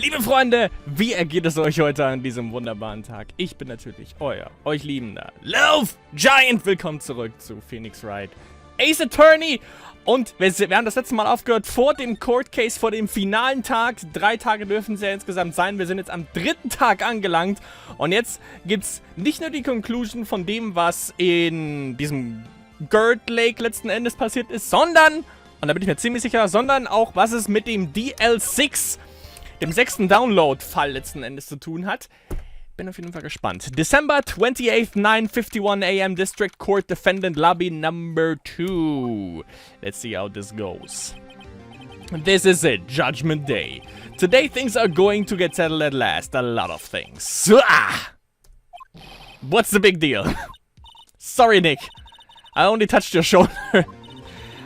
Liebe Freunde, wie ergeht es euch heute an diesem wunderbaren Tag? Ich bin natürlich euch liebender Love Giant. Willkommen zurück zu Phoenix Wright, Ace Attorney. Und wir haben das letzte Mal aufgehört vor dem Court Case, vor dem finalen Tag. 3 Tage dürfen es ja insgesamt sein. Wir sind jetzt am 3. Tag angelangt. Und jetzt gibt es nicht nur die Conclusion von dem, was in diesem Gerd Lake letzten Endes passiert ist, sondern, und da bin ich mir ziemlich sicher, sondern auch, was es mit dem DL6, dem 6. Download-Fall letzten Endes zu tun hat. Bin auf jeden Fall gespannt. December 28th, 9:51 a.m. District Court Defendant Lobby Number 2. Let's see how this goes. This is it, Judgment Day. Today things are going to get settled at last. A lot of things. What's the big deal? Sorry, Nick. I only touched your shoulder.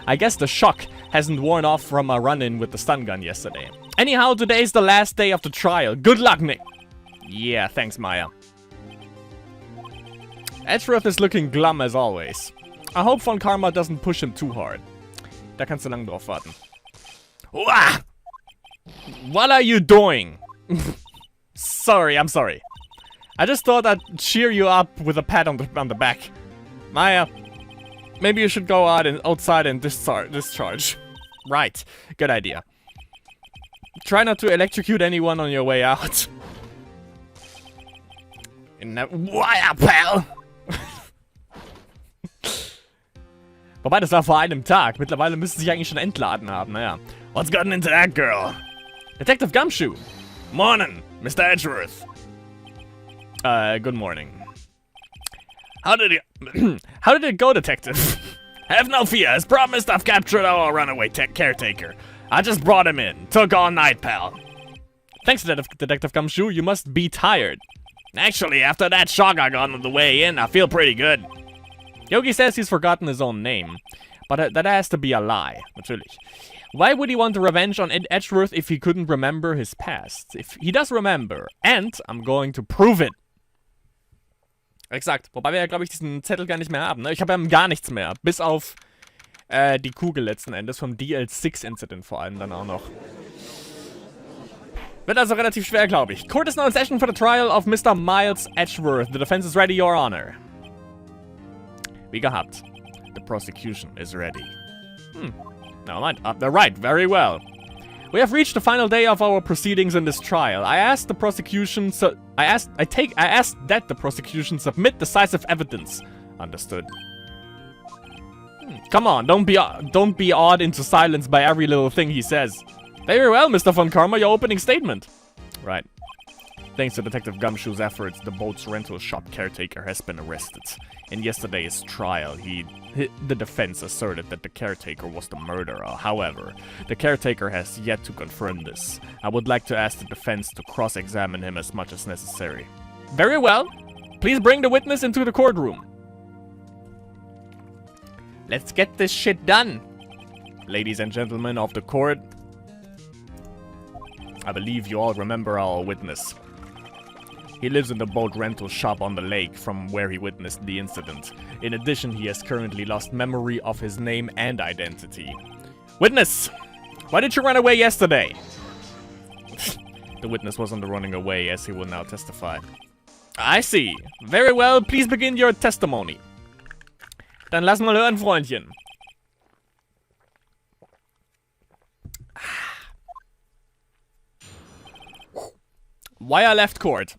I guess the shock hasn't worn off from a run-in with the stun gun yesterday. Anyhow, today's the last day of the trial. Good luck, Nick. Yeah, thanks, Maya. Edgeworth is looking glum as always. I hope Von Karma doesn't push him too hard. Da kannst du lang drauf warten. Uah! What are you doing? Sorry, I'm sorry. I just thought I'd cheer you up with a pat on the back. Maya, maybe you should go outside and discharge. Right, good idea. Try not to electrocute anyone on your way out. Wire, pal! Wobei, das war vor einem Tag. Mittlerweile müsste sich eigentlich schon entladen haben, naja. What's gotten into that girl? Detective Gumshoe. Morning, Mr. Edgeworth. Good morning. How did it go, Detective? Have no fear. As promised, I've captured our runaway caretaker. I just brought him in. Took all night, pal. Thanks, Detective Gumshoe. You must be tired. Actually, after that shock I got on the way in, I feel pretty good. Yogi says he's forgotten his own name. But that has to be a lie. Natürlich. Why would he want revenge on Edgeworth if he couldn't remember his past? If he does remember. And I'm going to prove it. Exakt. Wobei wir ja, glaube ich, diesen Zettel gar nicht mehr haben. Ne? Ich habe ja gar nichts mehr. Bis auf die Kugel letzten Endes. Vom DL6-Incident vor allem dann auch noch. Wird also relativ schwer, glaube ich. Court is now in session for the trial of Mr. Miles Edgeworth. The defense is ready, Your Honor. Wie gehabt. The prosecution is ready. Never mind. They're right. Very well. We have reached the final day of our proceedings in this trial. I asked the prosecution I asked that the prosecution submit decisive evidence. Understood. Come on, don't be awed into silence by every little thing he says. Very well, Mr. Von Karma, your opening statement. Right. Thanks to Detective Gumshoe's efforts, the boat's rental shop caretaker has been arrested. In yesterday's trial, the defense asserted that the caretaker was the murderer. However, the caretaker has yet to confirm this. I would like to ask the defense to cross-examine him as much as necessary. Very well. Please bring the witness into the courtroom. Let's get this shit done. Ladies and gentlemen of the court, I believe you all remember our witness. He lives in the boat rental shop on the lake from where he witnessed the incident. In addition, he has currently lost memory of his name and identity. Witness! Why did you run away yesterday? The witness wasn't running away, as he will now testify. I see. Very well, please begin your testimony. Dann lass mal hören, Freundchen. Why I left court?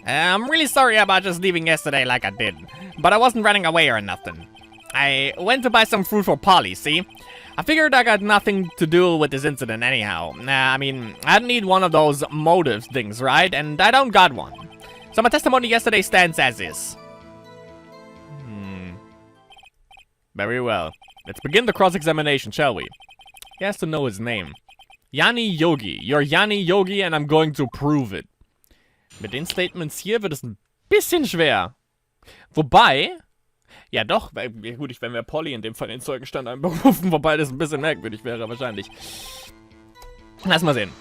I'm really sorry about just leaving yesterday like I did. But I wasn't running away or nothing. I went to buy some fruit for Polly, see? I figured I got nothing to do with this incident anyhow. I mean, I need one of those motive things, right? And I don't got one. So my testimony yesterday stands as is. Very well. Let's begin the cross-examination, shall we? He has to know his name. Yanni Yogi. You're Yanni Yogi and I'm going to prove it. Mit den Statements hier wird es ein bisschen schwer. Wobei, ja doch, gut, wenn wir Polly in dem Fall den Zeugenstand einberufen, wobei das ein bisschen merkwürdig wäre wahrscheinlich. Lass mal sehen.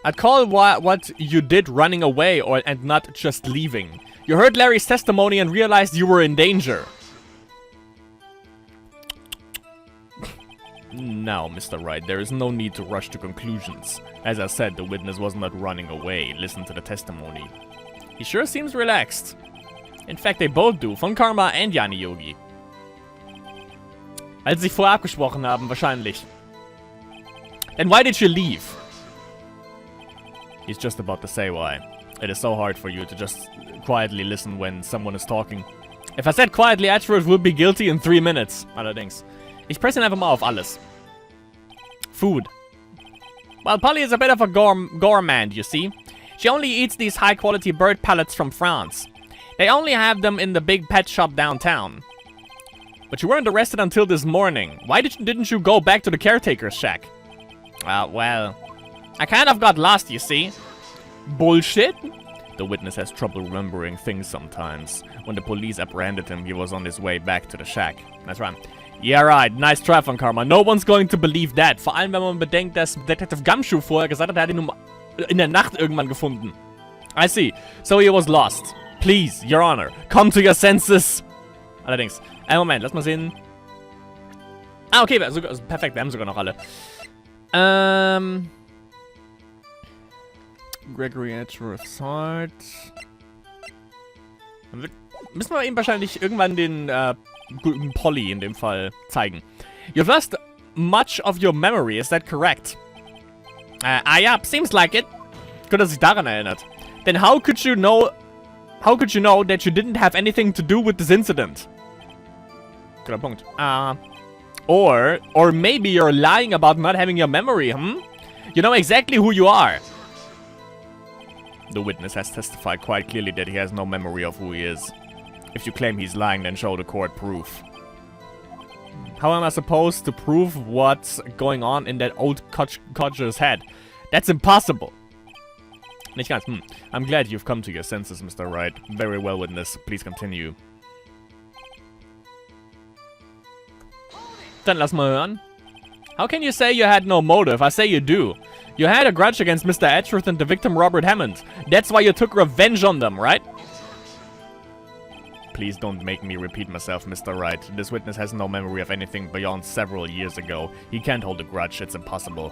I'd call what you did running away and not just leaving. You heard Larry's testimony and realized you were in danger. Now, Mr. Wright, there is no need to rush to conclusions. As I said, the witness was not running away. Listen to the testimony. He sure seems relaxed. In fact, they both do. Von Karma and Jani Yogi. Weil sie sich vorher abgesprochen haben, wahrscheinlich. Then why did you leave? He's just about to say why. It is so hard for you to just quietly listen when someone is talking. If I said quietly, Ashford would be guilty in 3 minutes. Allerdings. Ich presse ihn einfach mal auf alles. Food. Well, Polly is a bit of a gourmand, you see. She only eats these high-quality bird pellets from France. They only have them in the big pet shop downtown. But you weren't arrested until this morning. Why didn't you go back to the caretaker's shack? Well, I kind of got lost, you see. Bullshit? The witness has trouble remembering things sometimes. When the police apprehended him, he was on his way back to the shack. That's right. Yeah, right. Nice try, Von Karma. No one's going to believe that. Vor allem, wenn man bedenkt, dass Detective Gumshoe vorher gesagt hat, er hat ihn in der Nacht irgendwann gefunden. I see. So he was lost. Please, Your Honor, come to your senses. Allerdings. Moment, lass mal sehen. Okay, also, perfekt, wir haben sogar noch alle. Gregory Edgeworth's Heart. Müssen wir ihm wahrscheinlich irgendwann den guten Polly in dem Fall zeigen. You've lost much of your memory, is that correct? Yeah, seems like it. Gut, dass sich daran erinnert. Then how could you know that you didn't have anything to do with this incident? Guter Punkt. Or maybe you're lying about not having your memory, You know exactly who you are. The witness has testified quite clearly that he has no memory of who he is. If you claim he's lying, then show the court proof. How am I supposed to prove what's going on in that old codger's head? That's impossible. Nicht ganz. I'm glad you've come to your senses, Mr. Wright. Very well, witness. Please continue. Dann lass mal hören. How can you say you had no motive? I say you do. You had a grudge against Mr. Edgeworth and the victim Robert Hammond. That's why you took revenge on them, right? Please don't make me repeat myself, Mr. Wright. This witness has no memory of anything beyond several years ago. He can't hold a grudge. It's impossible.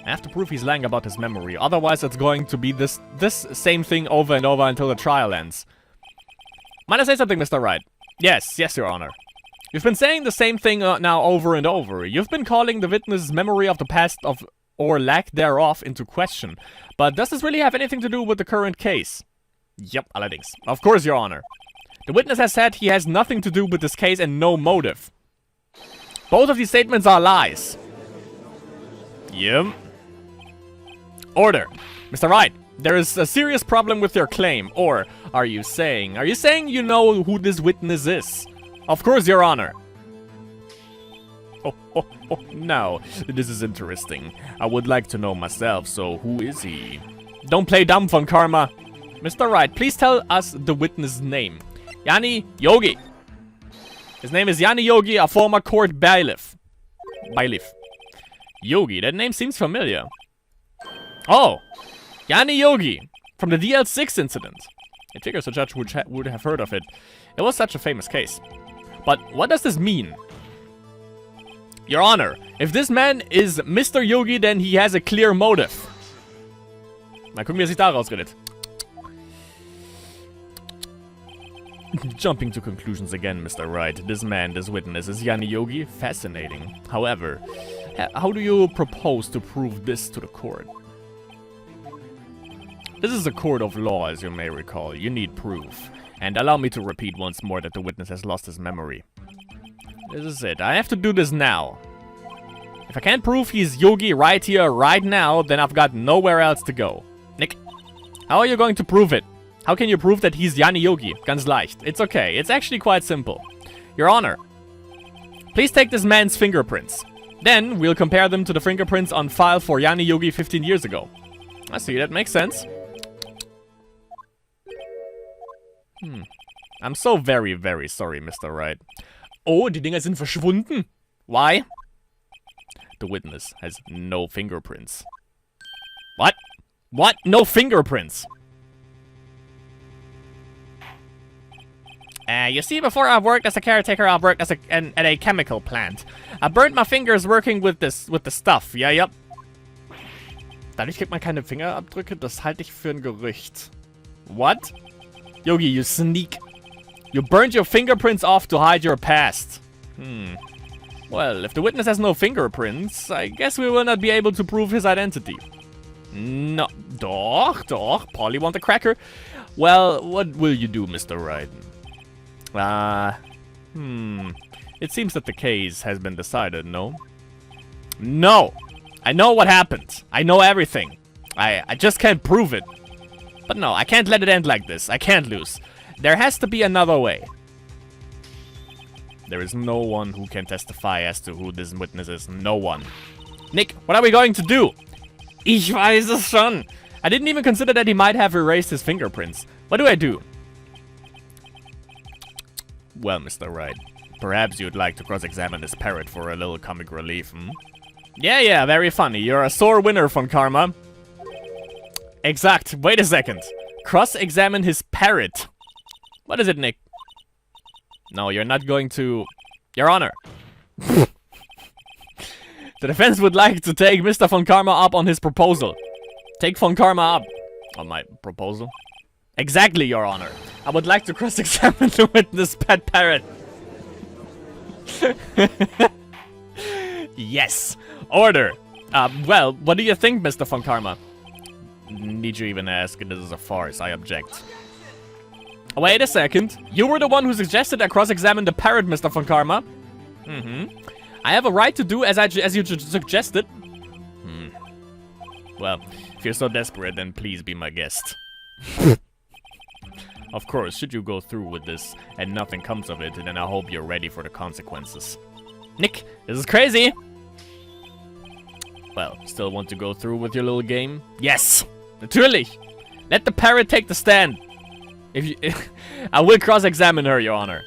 I have to prove he's lying about his memory. Otherwise, it's going to be this same thing over and over until the trial ends. Might I say something, Mr. Wright? Yes, Your Honor. You've been saying the same thing now over and over. You've been calling the witness's memory of the past or lack thereof into question. But does this really have anything to do with the current case? Yep, allerdings. Of course, Your Honor. The witness has said he has nothing to do with this case and no motive. Both of these statements are lies. Yep. Order. Mr. Wright, there is a serious problem with your claim. Or, are you saying you know who this witness is? Of course, Your Honor. Oh, now, this is interesting. I would like to know myself, so who is he? Don't play dumb, Von Karma. Mr. Wright, please tell us the witness' name. Jani Yogi. His name is Jani Yogi, a former court bailiff. Yogi, that name seems familiar. Oh, Jani Yogi, from the DL6 incident. It figures the judge would have heard of it. It was such a famous case. But what does this mean? Your Honor, if this man is Mr. Yogi, then he has a clear motive. Mal gucken, wie er sich da rausredet. Jumping to conclusions again, Mr. Wright. This witness is Jani Yogi. Fascinating. However, how do you propose to prove this to the court? This is a court of law, as you may recall. You need proof. And allow me to repeat once more that the witness has lost his memory. This is it. I have to do this now. If I can't prove he's Yogi right here, right now, then I've got nowhere else to go. Nick, how are you going to prove it? How can you prove that he's Jani Yogi? Ganz leicht. It's okay. It's actually quite simple. Your Honor, please take this man's fingerprints. Then, we'll compare them to the fingerprints on file for Jani Yogi 15 years ago. I see, that makes sense. I'm so very, very sorry, Mr. Wright. Oh, die Dinger sind verschwunden. Why? The witness has no fingerprints. What? What? No fingerprints? You see, before I worked as a caretaker, I worked as at a chemical plant. I burned my fingers working with the stuff. Ja, ja. Dadurch kriegt man keine Fingerabdrücke. Das halte ich für ein Gerücht. What? Yogi, you sneak. You burned your fingerprints off to hide your past. Well, if the witness has no fingerprints, I guess we will not be able to prove his identity. No. Doch. Polly want a cracker? Well, what will you do, Mr. Wright? It seems that the case has been decided, no? No! I know what happened. I know everything. I just can't prove it. But no, I can't let it end like this. I can't lose. There has to be another way. There is no one who can testify as to who this witness is. No one. Nick, what are we going to do? Ich weiß es schon. I didn't even consider that he might have erased his fingerprints. What do I do? Well, Mr. Wright, perhaps you'd like to cross-examine this parrot for a little comic relief, hmm? Yeah, very funny. You're a sore winner, Von Karma. Exact. Wait a second. Cross-examine his parrot. What is it, Nick? No, you're not going to... Your Honor. The defense would like to take Mr. Von Karma up on his proposal. Take Von Karma up. On my proposal? Exactly, Your Honor. I would like to cross-examine the witness pet parrot. Yes. Order. Well, what do you think, Mr. Von Karma? Need you even ask? This is a farce. I object. Wait a second. You were the one who suggested I cross-examine the parrot, Mr. Von Karma. I have a right to do as you suggested. Well, if you're so desperate, then please be my guest. Of course, should you go through with this and nothing comes of it, then I hope you're ready for the consequences. Nick, this is crazy! Well, still want to go through with your little game? Yes! Natürlich! Let the parrot take the stand! I will cross-examine her, Your Honor.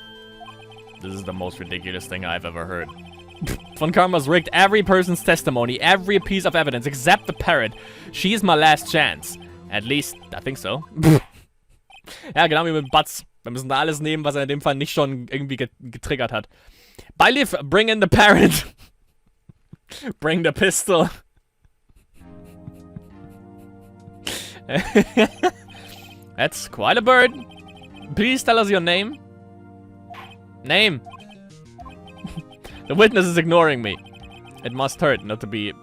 This is the most ridiculous thing I've ever heard. Von Karma's rigged every person's testimony, every piece of evidence, except the parrot. She is my last chance. At least, I think so. Ja, genau wie mit Butts. Wir müssen da alles nehmen, was er in dem Fall nicht schon irgendwie getriggert hat. Bailiff, bring in the parrot. Bring the pistol. That's quite a bird. Please tell us your name. Name. The witness is ignoring me. It must hurt not to be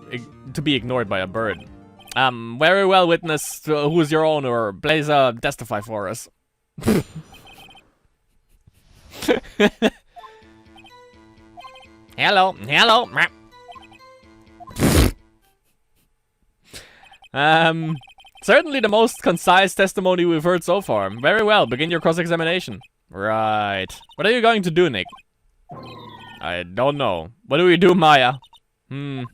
ignored by a bird. Very well, witness. Who is your owner? Please testify for us. Hello. Certainly the most concise testimony we've heard so far. Very well, begin your cross-examination. Right. What are you going to do, Nick? I don't know. What do we do, Maya? Ja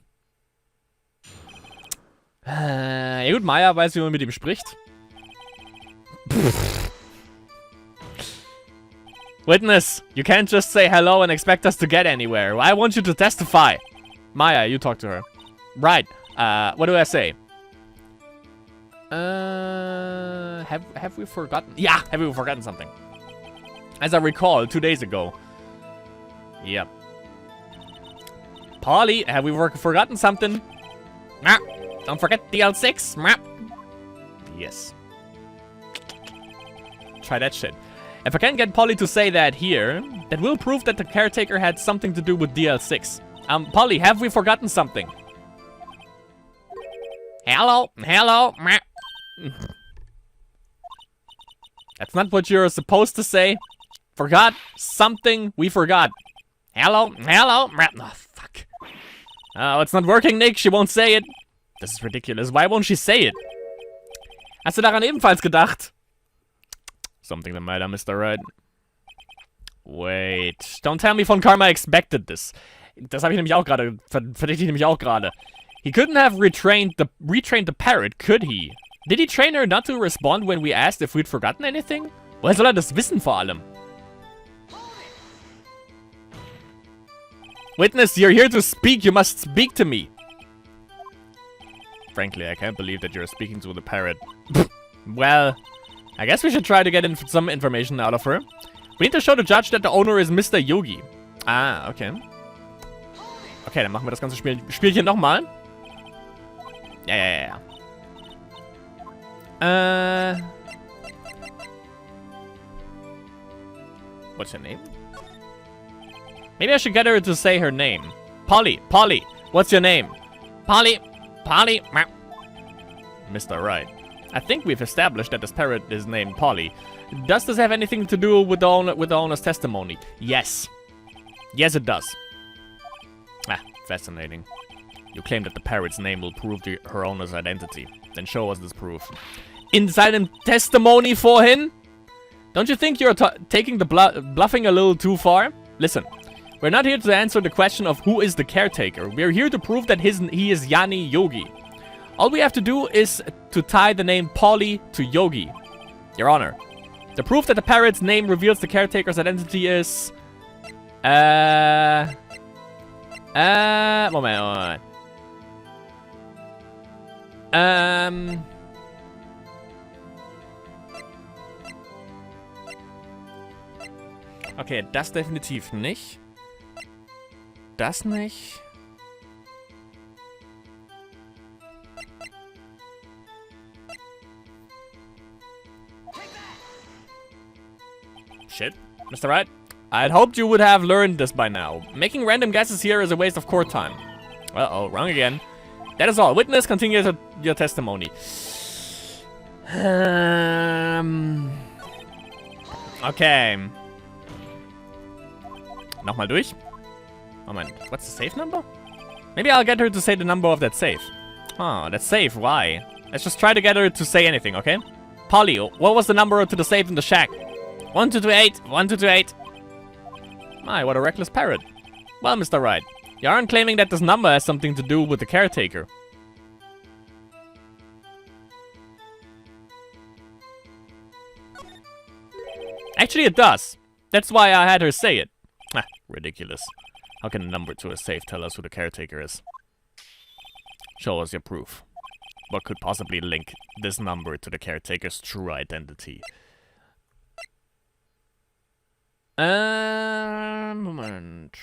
gut, Maya weiß, wie man mit ihm spricht. Witness, you can't just say hello and expect us to get anywhere. I want you to testify. Maya, you talk to her. Right. What do I say? Have we forgotten? Yeah, have we forgotten something? As I recall, 2 days ago. Yep. Polly, have we forgotten something? Nah, don't forget DL6. Nah. Yes. Try that shit. If I can get Polly to say that here, that will prove that the caretaker had something to do with DL6. Polly, have we forgotten something? Hello. That's not what you're supposed to say. Forgot something we forgot. Hello. Oh, fuck. Oh, it's not working, Nick. She won't say it. This is ridiculous. Why won't she say it? Hast du daran ebenfalls gedacht? Something the matter, Mr. Wright. Wait. Don't tell me Von Karma expected this. Das habe ich nämlich auch gerade. Verdächtig nämlich auch gerade. He couldn't have retrained the parrot, could he? Did he train her not to respond when we asked if we'd forgotten anything? Woher soll er das wissen vor allem? Witness, you're here to speak. You must speak to me. Frankly, I can't believe that you're speaking to the parrot. Well, I guess we should try to get some information out of her. We need to show the judge that the owner is Mr. Yogi. Ah, okay. Okay, dann machen wir das ganze Spielchen nochmal. Ja. What's her name? Maybe I should get her to say her name. Polly, what's your name? Polly. Mr. Wright. I think we've established that this parrot is named Polly. Does this have anything to do with the owner's testimony? Yes. Yes, it does. Ah, fascinating. You claim that the parrot's name will prove her owner's identity. Then show us this proof. In seinem Testimony vorhin? Don't you think you're taking the bluffing a little too far? Listen, we're not here to answer the question of who is the caretaker. We're here to prove that he is Yanni Yogi. All we have to do is to tie the name Polly to Yogi. Your Honor, the proof that the parrot's name reveals the caretaker's identity is... Moment. Okay, das definitiv nicht. Das nicht. Shit. Mr. Wright, I'd hoped you would have learned this by now. Making random guesses here is a waste of court time. Uh-oh, wrong again. That is all. Witness, continue your testimony. Okay. Nochmal durch. Moment, what's the safe number? Maybe I'll get her to say the number of that safe. Oh, that safe, why? Let's just try to get her to say anything, okay? Polly, what was the number to the safe in the shack? 1228, 1228. My, what a reckless parrot. Well, Mr. Wright, you aren't claiming that this number has something to do with the caretaker. Actually, it does. That's why I had her say it. Ah, ridiculous. How can a number to a safe tell us who the caretaker is? Show us your proof. What could possibly link this number to the caretaker's true identity? Moment.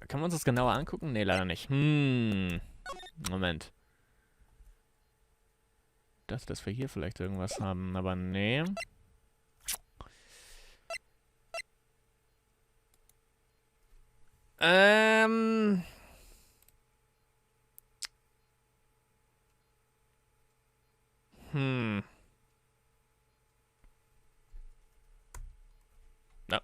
Können wir uns das genauer angucken? Nee, leider nicht. Moment. Dass wir hier vielleicht irgendwas haben, aber nee. No.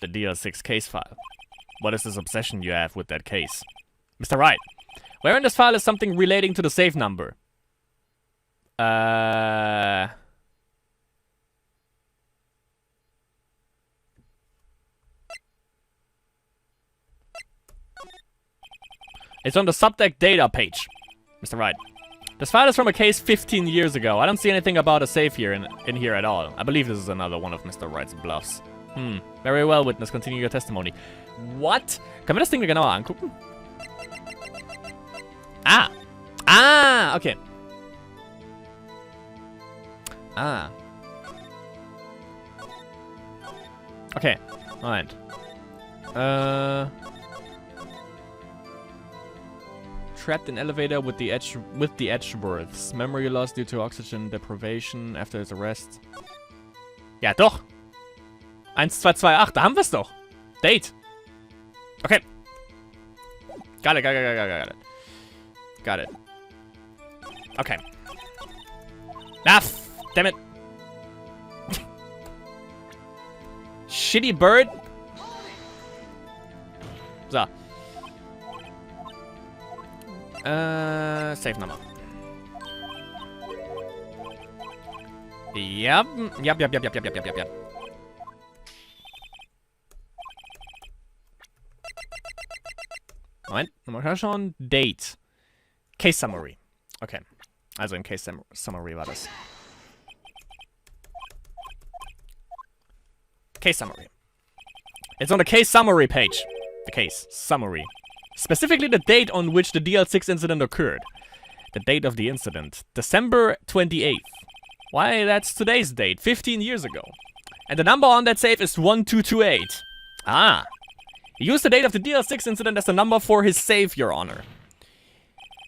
The DR6 case file. What is this obsession you have with that case? Mr. Wright, where in this file is something relating to the safe number? It's on the subject data page. Mr. Wright, this file is from a case 15 years ago. I don't see anything about a safe here in here at all. I believe this is another one of Mr. Wright's bluffs. Very well, witness. Continue your testimony. What? Können wir das Ding genauer angucken? Ah, okay. Okay, Moment. Trapped in elevator with the Edgeworths. Memory loss due to oxygen deprivation after his arrest. Ja, doch. 1228, da haben wir es doch. Date. Okay. Got it. Got it. Okay. Damn it. Shitty bird. So. Safe Nummer. Yep. Moment, nochmal schauen. Date. Case Summary. Okay. Also im Case Summary war das. Case Summary. It's on the Case Summary page. The Case Summary. Specifically the date on which the DL6 incident occurred. The date of the incident. December 28th. Why, that's today's date. 15 years ago. And the number on that safe is 1228. Ah. He used the date of the DL6 incident as the number for his safe, Your Honor.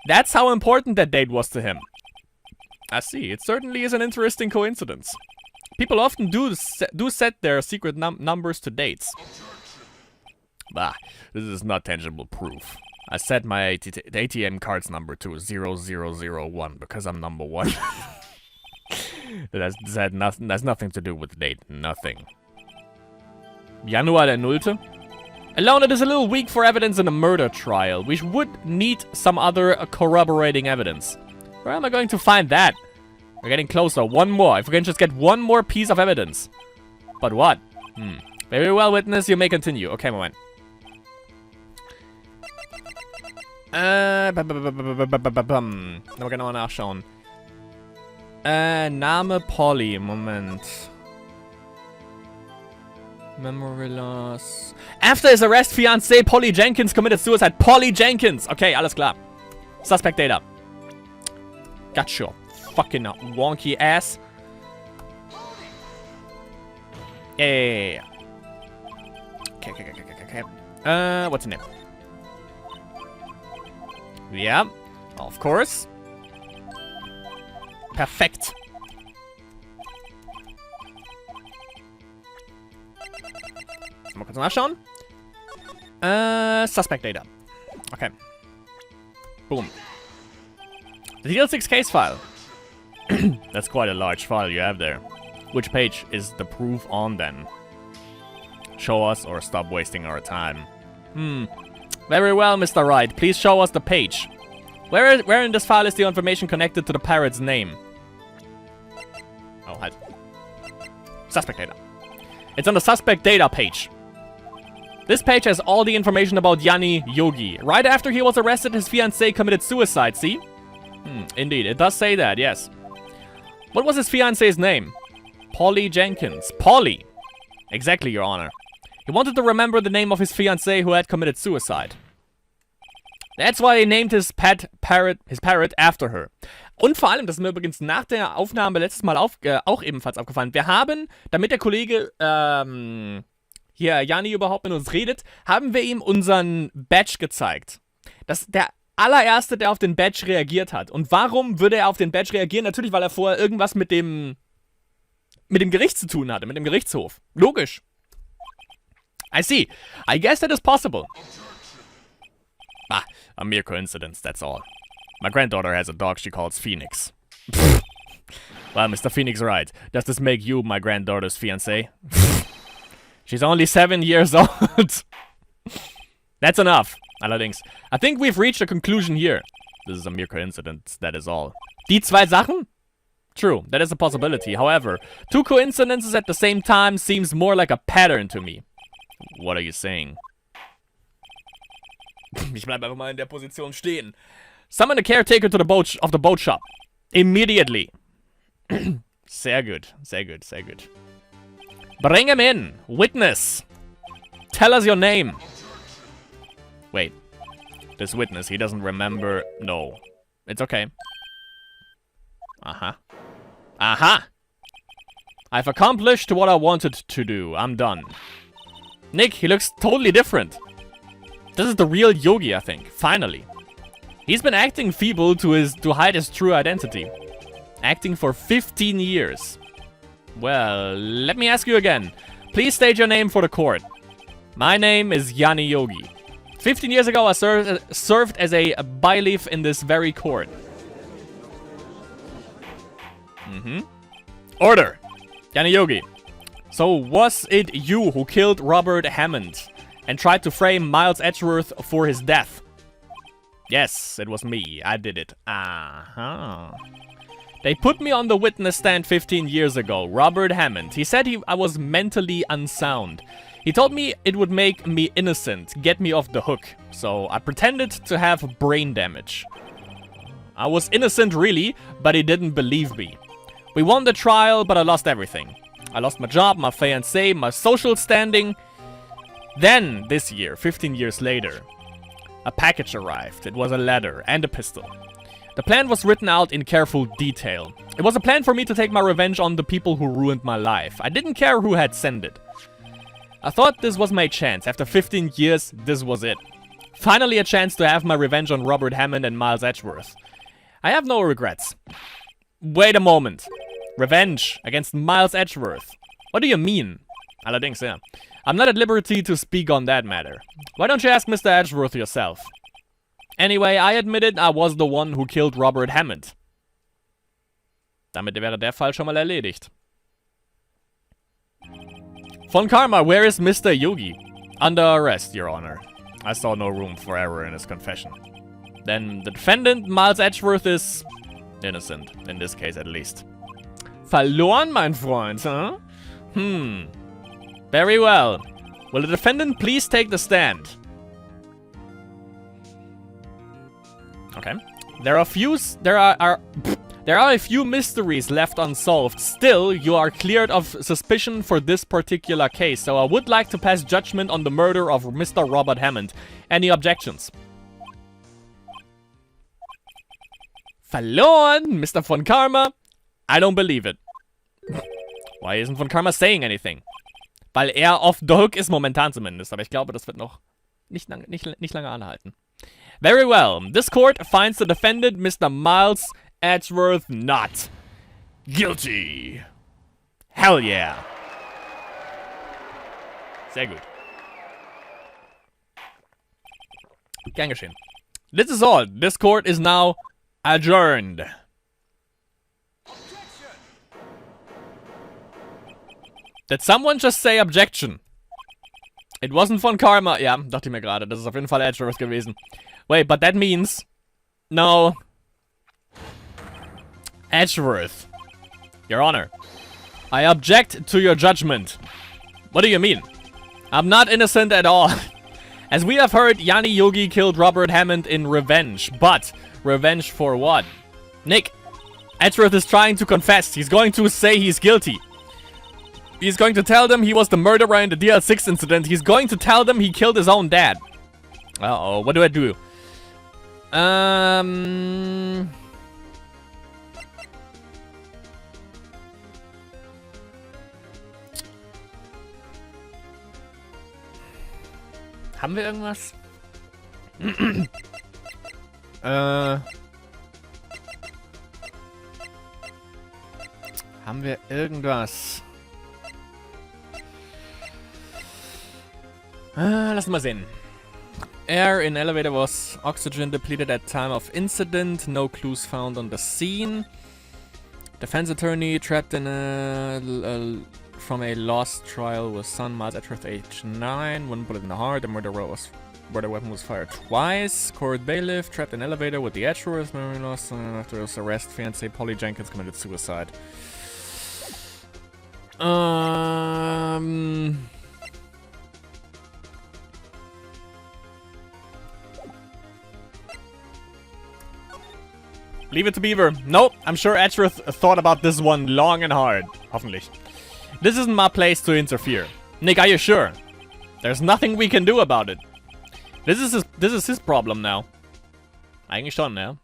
That's how important that date was to him. I see. It certainly is an interesting coincidence. People often do set their secret numbers to dates. Bah, this is not tangible proof. I set my ATM card's number to 0001 because I'm number 1. That's nothing to do with the date. Nothing. Januar der Nullte? Alone, it is a little weak for evidence in a murder trial. We would need some other corroborating evidence. Where am I going to find that? We're getting closer. One more. If we can just get one more piece of evidence. But what? Very well, witness. You may continue. Okay, Moment. Nochmal genauer nachschauen. Name Polly. Moment. Memory loss. After his arrest, fiancée Polly Jenkins committed suicide. Polly Jenkins. Okay, alles klar. Suspect data. Gotcha. Fucking wonky ass. Yeah. Okay. What's her name? Yeah, of course. Perfekt. Mal kurz nachschauen. Suspect data. Okay. Boom. The DL6 case file. That's quite a large file you have there. Which page is the proof on then? Show us or stop wasting our time. Very well, Mr. Wright. Please show us the page. Where in this file is the information connected to the pirate's name? Oh, halt. Suspect data. It's on the suspect data page. This page has all the information about Yanni Yogi. Right after he was arrested, his fiancée committed suicide, see? Indeed, it does say that, yes. What was his fiancée's name? Polly Jenkins. Polly! Exactly, Your Honor. He wanted to remember the name of his fiancée who had committed suicide. That's why he named his parrot after her. Und vor allem, das ist mir übrigens nach der Aufnahme letztes Mal auch ebenfalls aufgefallen. Wir haben, damit der Kollege hier Janni überhaupt mit uns redet, haben wir ihm unseren Badge gezeigt. Das ist der allererste, der auf den Badge reagiert hat. Und warum würde er auf den Badge reagieren? Natürlich, weil er vorher irgendwas mit dem Gericht zu tun hatte, mit dem Gerichtshof. Logisch. I see. I guess that is possible. Ah, a mere coincidence, that's all. My granddaughter has a dog she calls Phoenix. Well, Mr. Phoenix Wright, does this make you my granddaughter's fiancé? She's only 7 years old. That's enough. Allerdings, I think we've reached a conclusion here. This is a mere coincidence, that is all. Die zwei Sachen? True, that is a possibility. However, two coincidences at the same time seems more like a pattern to me. What are you saying? Ich bleib einfach mal in der Position stehen. Summon the caretaker to the boat shop. Immediately. Sehr gut, sehr gut, sehr gut. Bring him in. Witness. Tell us your name. Wait. This witness, he doesn't remember. No. It's okay. Aha. Aha! I've accomplished what I wanted to do. I'm done. Nick, he looks totally different. This is the real Yogi, I think. Finally. He's been acting feeble to hide his true identity. Acting for 15 years. Well, let me ask you again. Please state your name for the court. My name is Yanni Yogi. 15 years ago, I served as a bailiff in this very court. Order! Yanni Yogi. So, was it you who killed Robert Hammond and tried to frame Miles Edgeworth for his death? Yes, it was me. I did it. They put me on the witness stand 15 years ago. Robert Hammond. He said I was mentally unsound. He told me it would make me innocent, get me off the hook. So I pretended to have brain damage. I was innocent really, but he didn't believe me. We won the trial, but I lost everything. I lost my job, my fiancé, my social standing. Then, this year, 15 years later, A package arrived. It was a letter and a pistol. The plan was written out in careful detail. It was a plan for me to take my revenge on the people who ruined my life. I didn't care who had sent it. I thought this was my chance. After 15 years, this was it. Finally a chance to have my revenge on Robert Hammond and Miles Edgeworth. I have no regrets. Wait a moment. Revenge against Miles Edgeworth. What do you mean? Allerdings, yeah. I'm not at liberty to speak on that matter. Why don't you ask Mr. Edgeworth yourself? Anyway, I admitted I was the one who killed Robert Hammond. Damit wäre der Fall schon mal erledigt. Von Karma, where is Mr. Yogi? Under arrest, Your Honor. I saw no room for error in his confession. Then the defendant, Miles Edgeworth, is innocent. In this case, at least. Verloren, mein Freund, huh? Very well. Will the defendant please take the stand? Okay. There are a few mysteries left unsolved. Still, you are cleared of suspicion for this particular case, so I would like to pass judgment on the murder of Mr. Robert Hammond. Any objections? Verloren, Mr. Von Karma. I don't believe it. Why isn't Von Karma saying anything? Weil off the hook ist momentan zumindest, aber ich glaube, das wird noch nicht lange anhalten. Very well. This court finds the defendant, Mr. Miles Edgeworth, not guilty. Hell yeah. Sehr gut. Gern geschehen. This is all. This court is now adjourned. Did someone just say objection? It wasn't Von Karma. Ja, dachte ich mir gerade. Das ist auf jeden Fall Edgeworth gewesen. Wait, but that means... No. Edgeworth. Your Honor. I object to your judgment. What do you mean? I'm not innocent at all. As we have heard, Yanni Yogi killed Robert Hammond in revenge. But, revenge for what? Nick, Edgeworth is trying to confess. He's going to say he's guilty. He's going to tell them he was the murderer in the DL6 incident. He's going to tell them he killed his own dad. Uh-oh, what do I do? Haben wir irgendwas? Haben wir irgendwas? Lass mal sehen. Air in elevator was oxygen depleted at time of incident. No clues found on the scene. Defense attorney trapped in from a lost trial with son Miles Edgeworth, age 9. One bullet in the heart. The murder weapon was fired twice. Court bailiff trapped in elevator with the Edgeworth. Memory loss after his arrest. Fiancee Polly Jenkins committed suicide. Leave it to Beaver. Nope, I'm sure Edgeworth thought about this one long and hard. Hoffentlich. This isn't my place to interfere. Nick, are you sure? There's nothing we can do about it. This is his problem now. Eigentlich schon, ja.